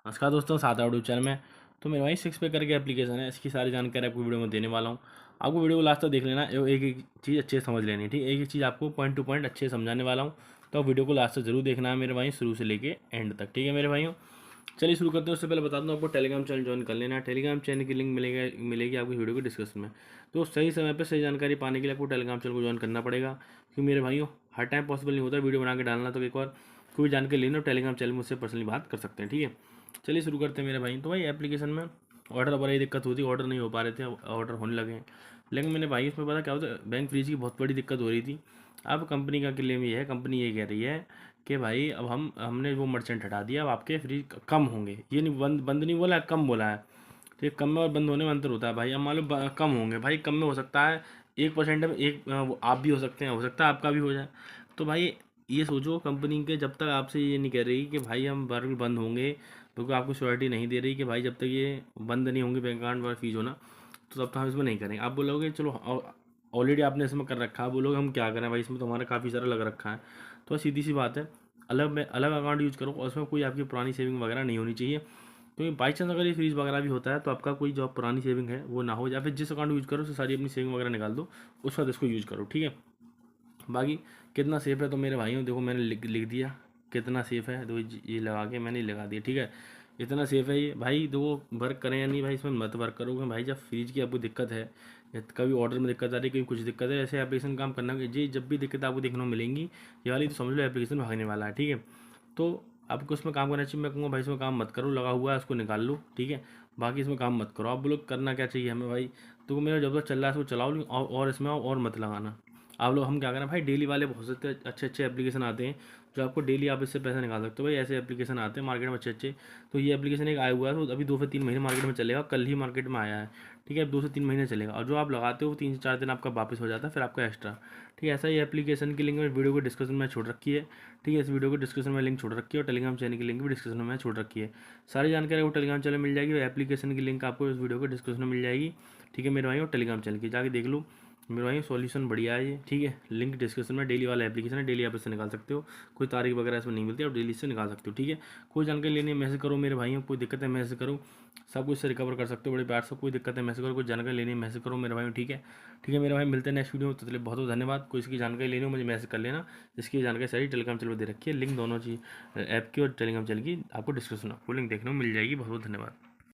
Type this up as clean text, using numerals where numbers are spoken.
नमस्कार दोस्तों, सादा यूट्यूब चैनल में। तो मेरे भाई सिक्स पे करके एप्लीकेशन है, इसकी सारी जानकारी आपको वीडियो में देने वाला हूँ। आपको वीडियो को लास्ट तक देख लेना, एक एक चीज़ अच्छे से समझ लेनी है, ठीक है। एक एक चीज़ आपको पॉइंट टू पॉइंट अच्छे से समझाने वाला हूँ, तो आप वीडियो को लास्ट तक जरूर देखना है मेरे भाई, शुरू से लेके एंड तक, ठीक है मेरे भाइयों। चलिए शुरू करते हैं। उससे पहले बता दूँ आपको टेलीग्राम चैनल ज्वाइन कर लेना है। टेलीग्राम चैनल की लिंक मिलेगी आपकी वीडियो के डिस्क्रिप्शन में। तो सही समय पर सही जानकारी पाने के लिए आपको टेलीग्राम चैनल को ज्वाइन करना पड़ेगा, क्योंकि मेरे भाइयों हर टाइम पॉसिबल नहीं होता वीडियो बना के डालना। तो एक बार कोई जानकारी लेना, टेलीग्राम चैनल में मुझसे पर्सनली बात कर सकते हैं, ठीक है। चलिए शुरू करते हैं मेरे भाई। तो भाई एप्लीकेशन में ऑर्डर बड़ी दिक्कत होती है, ऑर्डर नहीं हो पा रहे थे, ऑर्डर होने लगे हैं। लेकिन मैंने भाई इसमें पता क्या होता है, बैंक फ्रीज की बहुत बड़ी दिक्कत हो रही थी। अब कंपनी का क्लेम ये है, कंपनी ये कह रही है कि भाई अब हमने वो मर्चेंट हटा दिया, अब आपके फ्रीज कम होंगे। ये नहीं, बंद बंद नहीं बोला है, कम बोला है। तो ये कम में और बंद होने में अंतर होता है भाई। अब मान लो कम होंगे, भाई कम में हो सकता है 1% में वो आप भी हो सकते हैं, हो सकता है आपका भी हो जाए। तो भाई ये सोचो, कंपनी के जब तक आपसे ये नहीं कह रही कि भाई हम बिल्कुल बंद होंगे, क्योंकि आपको श्योरिटी नहीं दे रही कि भाई जब तक ये बंद नहीं होंगे बैंक अकाउंट वाला फीस होना, तो तब तक हम इसमें नहीं करेंगे। आप बोलोगे चलो ऑलरेडी आपने इसमें कर रखा है, बोलोगे हम क्या करें भाई, इसमें तो हमारा काफ़ी सारा लग रखा है। तो सीधी सी बात है, अलग अकाउंट यूज़ करो और उसमें कोई आपकी पुरानी सेविंग वगैरह नहीं होनी चाहिए। क्योंकि बाई चांस अगर ये फ्रीज वगैरह भी होता है तो आपका कोई जो पुरानी सेविंग है वो ना हो, या फिर जिस अकाउंट यूज़ करो उससे सारी अपनी सेविंग वगैरह निकाल दो, उसके बाद इसको यूज़ करो, ठीक है। बाकी कितना सेफ़ है तो मेरे भाइयों देखो, मैंने लिख दिया कितना सेफ़ है। तो ये लगा के मैंने लगा दिया, ठीक है। इतना सेफ़ है ये भाई। देखो वर्क करें या नहीं भाई, इसमें मत वर्क करोगे भाई। जब फ्रीज की आपको दिक्कत है, या कभी ऑर्डर में दिक्कत आ रही है, कभी कुछ दिक्कत है, ऐसे एप्लीकेशन काम करना जी, जब भी दिक्कत आपको देखने को मिलेंगी ये वाली, तो समझ लो एप्लीकेशन भागने वाला है, ठीक है। तो आपको इसमें काम करना चाहिए। मैं कहूँगा भाई इसमें काम मत करो, लगा हुआ है उसको निकाल लो, ठीक है। बाकी इसमें काम मत करो। आप लोग करना क्या चाहिए हमें भाई, तो मेरा जब तक चल रहा है उसको चलाओ, लेकिन और इसमें और मत लगाना। आप लोग हम क्या करें भाई, डेली वाले बहुत से अच्छे अच्छे एप्लीकेशन आते हैं जो आपको डेली आप इससे पैसा निकाल सकते हो। भाई ऐसे एप्लीकेशन आते हैं मार्केट में अच्छे अच्छे। तो ये एप्लीकेशन एक आया हुआ है, तो अभी 2 से 3 महीने मार्केट में चलेगा, कल ही मार्केट में आया है, ठीक है। 2 से 3 महीने चलेगा, और जो आप लगाते हो 3 से 4 दिन आपका वापस हो जाता है, फिर आपका एक्स्ट्रा, ठीक है। ऐसा ही एप्लीकेशन की लिंक वीडियो को डिस्क्रिप्शन में छोड़ रखी है, ठीक है। इस वीडियो को डिस्क्रिप्शन में लिंक छोड़ रखी है, और टेलीग्राम चैनल की लिंक भी डिस्क्रिप्शन में छोड़ रखी है। सारी जानकारी आपको टेलीग्राम चैनल मिल जाएगी, और एप्लीकेशन की लिंक आपको इस वीडियो को डिस्क्रिप्शन में मिल जाएगी, ठीक है मेरे भाई। और टेलीग्राम चैनल की जाके देख लो मेरे भाई, सॉल्यूशन बढ़िया है ये, ठीक है। लिंक डिस्क्रिप्शन में, डेली वाला एप्लीकेशन है, डेली आप इससे निकाल सकते हो। कोई तारीख वगैरह इसमें नहीं मिलती, आप डेली से निकाल सकते हो, ठीक है। कोई जानकारी लेनी है मैसेज करो मेरे भाइयों, कोई दिक्कत है मैसेज करो, सब कुछ से रिकवर कर सकते हो बड़े प्यार से। कोई दिक्कत है मैसेज करो, कोई जानकारी लेनी है मैसेज करो मेरे भाई, ठीक है। ठीक है मेरे भाई, मिलते हैं नेक्स्ट वीडियो में। तो चलिए बहुत बहुत धन्यवाद। कोई इसकी जानकारी लेनी हो मुझे मैसेज कर लेना। इसकी जानकारी सारी टेलीग्राम चैनल पर दे रखी है, लिंक दोनों चीज ऐप की और टेलीग्राम चैनल की आपको डिस्क्रिप्शन आपको लिंक देखने को मिल जाएगी। बहुत बहुत धन्यवाद।